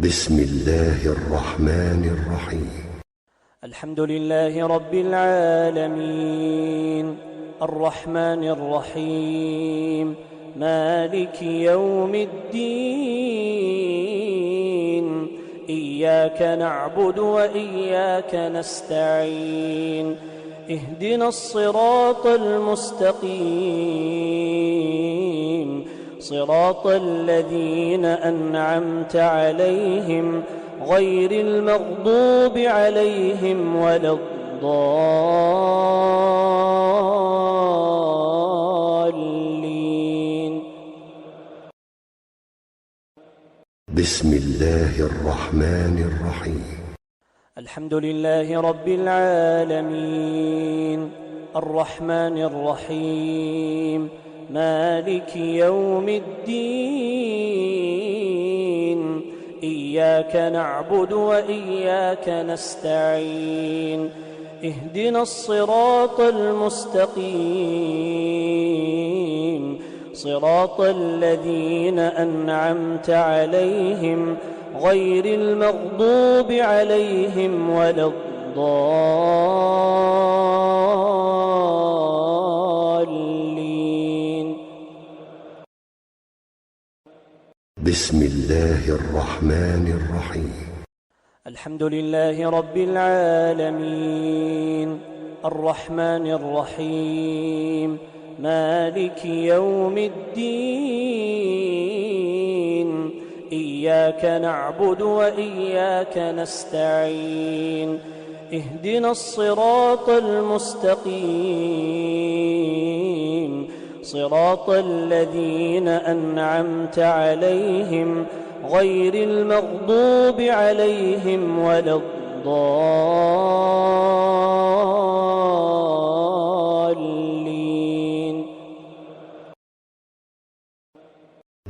بسم الله الرحمن الرحيم. الحمد لله رب العالمين، الرحمن الرحيم، مالك يوم الدين. إياك نعبد وإياك نستعين، اهدنا الصراط المستقيم، صراط الذين أنعمت عليهم غير المغضوب عليهم ولا الضالين. بسم الله الرحمن الرحيم. الحمد لله رب العالمين، الرحمن الرحيم، مالك يوم الدين. إياك نعبد وإياك نستعين، اهدنا الصراط المستقيم، صراط الذين أنعمت عليهم غير المغضوب عليهم ولا الضالين. بسم الله الرحمن الرحيم. الحمد لله رب العالمين، الرحمن الرحيم، مالك يوم الدين. إياك نعبد وإياك نستعين، اهدنا الصراط المستقيم، صراط الذين أنعمت عليهم غير المغضوب عليهم ولا الضالين.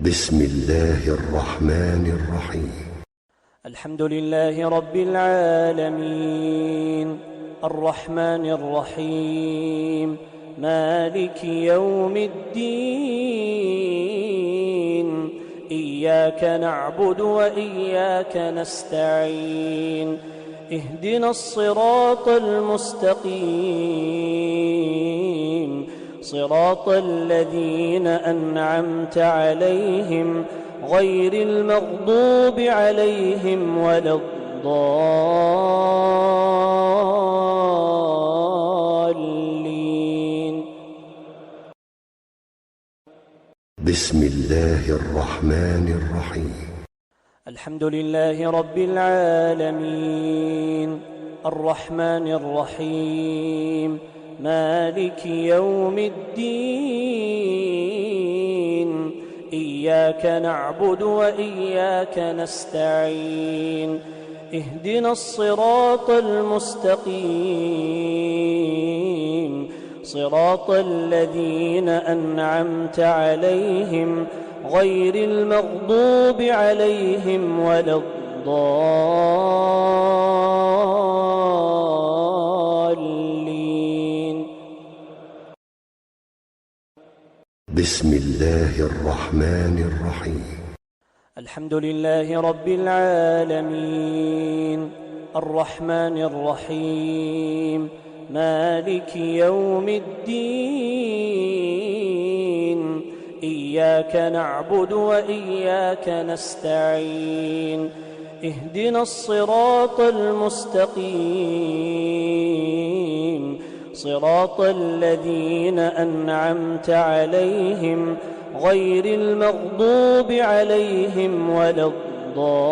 بسم الله الرحمن الرحيم. الحمد لله رب العالمين، الرحمن الرحيم، مالك يوم الدين. إياك نعبد وإياك نستعين، اهدنا الصراط المستقيم، صراط الذين أنعمت عليهم غير المغضوب عليهم ولا الضالين. بسم الله الرحمن الرحيم. الحمد لله رب العالمين، الرحمن الرحيم، مالك يوم الدين. إياك نعبد وإياك نستعين، اهدنا الصراط المستقيم، صراط الذين أنعمت عليهم غير المغضوب عليهم ولا الضالين. بسم الله الرحمن الرحيم. الحمد لله رب العالمين، الرحمن الرحيم، مالك يوم الدين. إياك نعبد وإياك نستعين، اهدنا الصراط المستقيم، صراط الذين أنعمت عليهم غير المغضوب عليهم ولا الضالين.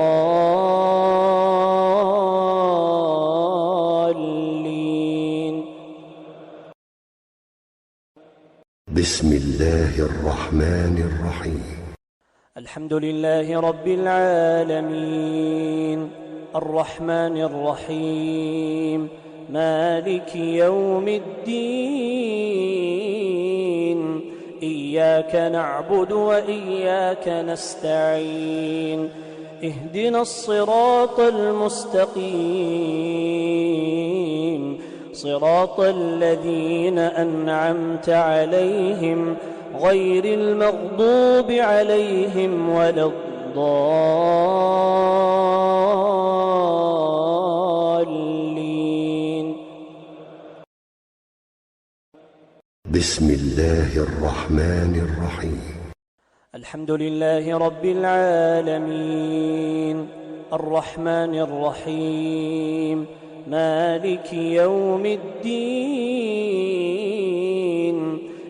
بسم الله الرحمن الرحيم. الحمد لله رب العالمين، الرحمن الرحيم، مالك يوم الدين. إياك نعبد وإياك نستعين، اهدنا الصراط المستقيم، صراط الذين أنعمت عليهم غير المغضوب عليهم ولا الضالين. بسم الله الرحمن الرحيم الحمد لله رب العالمين الرحمن الرحيم مالك يوم الدين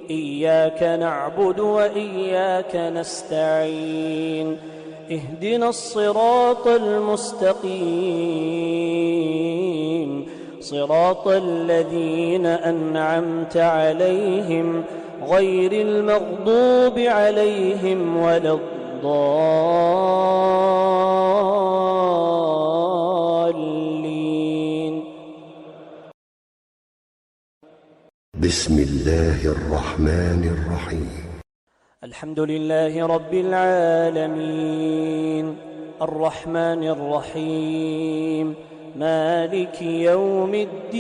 إياك نعبد وإياك نستعين اهدنا الصراط المستقيم صراط الذين أنعمت عليهم غير المغضوب عليهم ولا الضالين. بسم الله الرحمن الرحيم الحمد لله رب العالمين الرحمن الرحيم مالك يوم الدين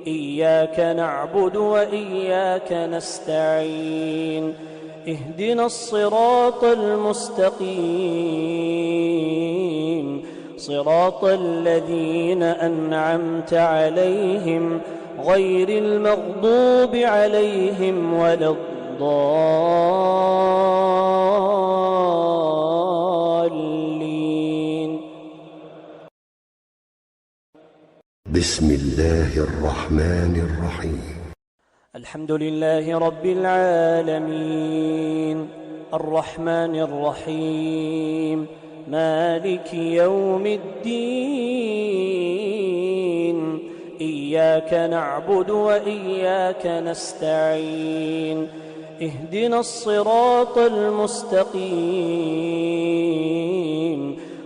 إياك نعبد وإياك نستعين اهدنا الصراط المستقيم صراط الذين أنعمت عليهم غير المغضوب عليهم ولا الضالين. بسم الله الرحمن الرحيم الحمد لله رب العالمين الرحمن الرحيم مالك يوم الدين إياك نعبد وإياك نستعين اهدنا الصراط المستقيم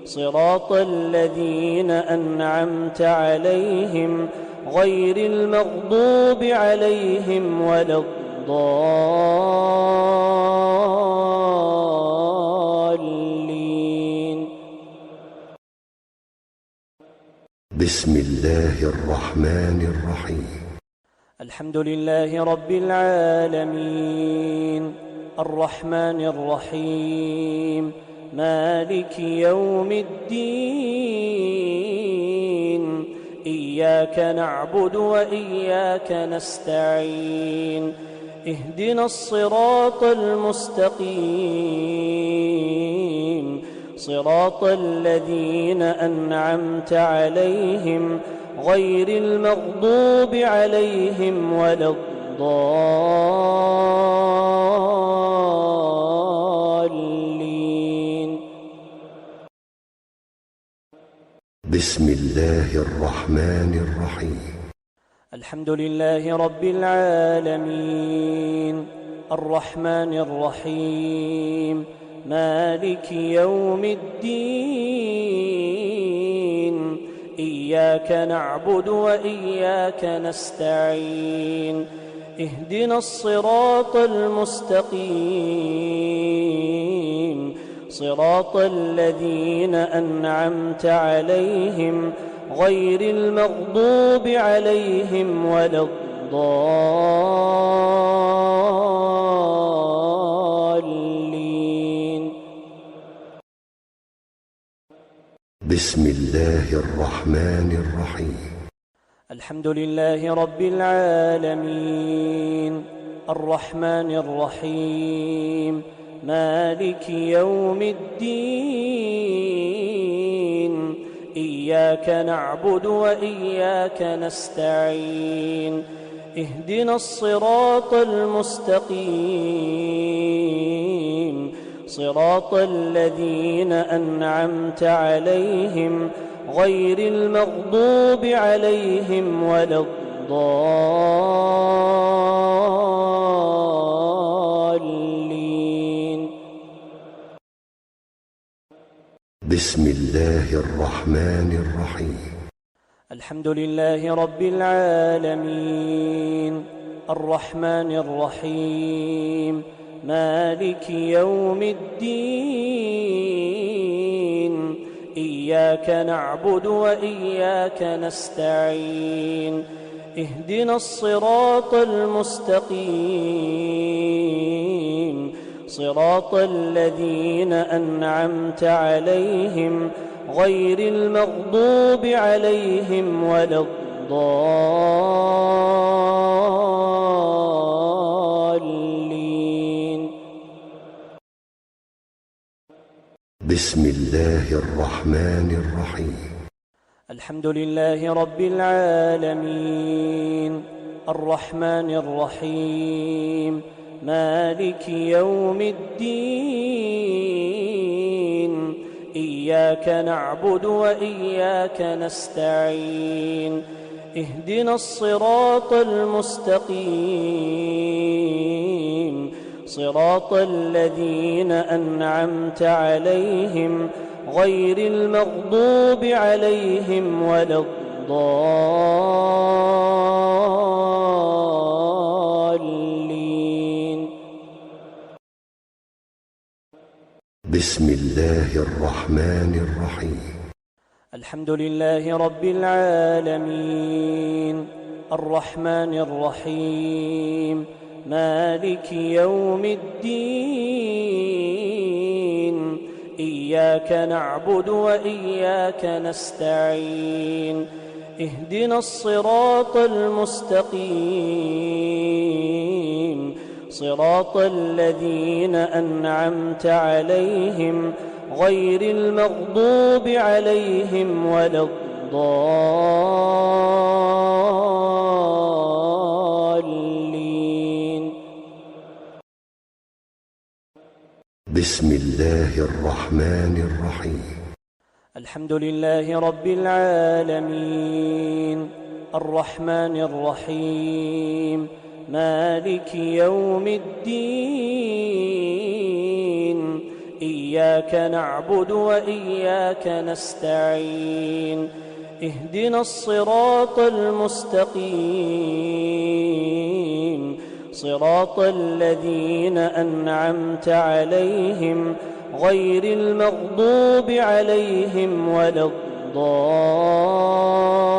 صراط الذين أنعمت عليهم غير المغضوب عليهم ولا الضالين. بسم الله الرحمن الرحيم الحمد لله رب العالمين الرحمن الرحيم مالك يوم الدين إياك نعبد وإياك نستعين اهدنا الصراط المستقيم صراط الذين أنعمت عليهم غير المغضوب عليهم ولا الضالين. بسم الله الرحمن الرحيم الحمد لله رب العالمين الرحمن الرحيم مالك يوم الدين إياك نعبد وإياك نستعين اهدنا الصراط المستقيم صراط الذين أنعمت عليهم غير المغضوب عليهم ولا الضالين. بسم الله الرحمن الرحيم الحمد لله رب العالمين الرحمن الرحيم مالك يوم الدين إياك نعبد وإياك نستعين اهدنا الصراط المستقيم صراط الذين أنعمت عليهم غير المغضوب عليهم ولا الضالين. بسم الله الرحمن الرحيم الحمد لله رب العالمين الرحمن الرحيم مالك يوم الدين إياك نعبد وإياك نستعين اهدنا الصراط المستقيم صراط الذين أنعمت عليهم غير المغضوب عليهم ولا الضالين. بسم الله الرحمن الرحيم. الحمد لله رب العالمين الرحمن الرحيم مالك يوم الدين إياك نعبد وإياك نستعين اهدنا الصراط المستقيم صراط الذين أنعمت عليهم غير المغضوب عليهم ولا الضالين. بسم الله الرحمن الرحيم. الحمد لله رب العالمين الرحمن الرحيم مالك يوم الدين إياك نعبد وإياك نستعين اهدنا الصراط المستقيم صراط الذين أنعمت عليهم غير المغضوب عليهم ولا الضالين. بسم الله الرحمن الرحيم. الحمد لله رب العالمين الرحمن الرحيم مالك يوم الدين إياك نعبد وإياك نستعين اهدنا الصراط المستقيم صراط الذين أنعمت عليهم غير المغضوب عليهم ولا الضالين.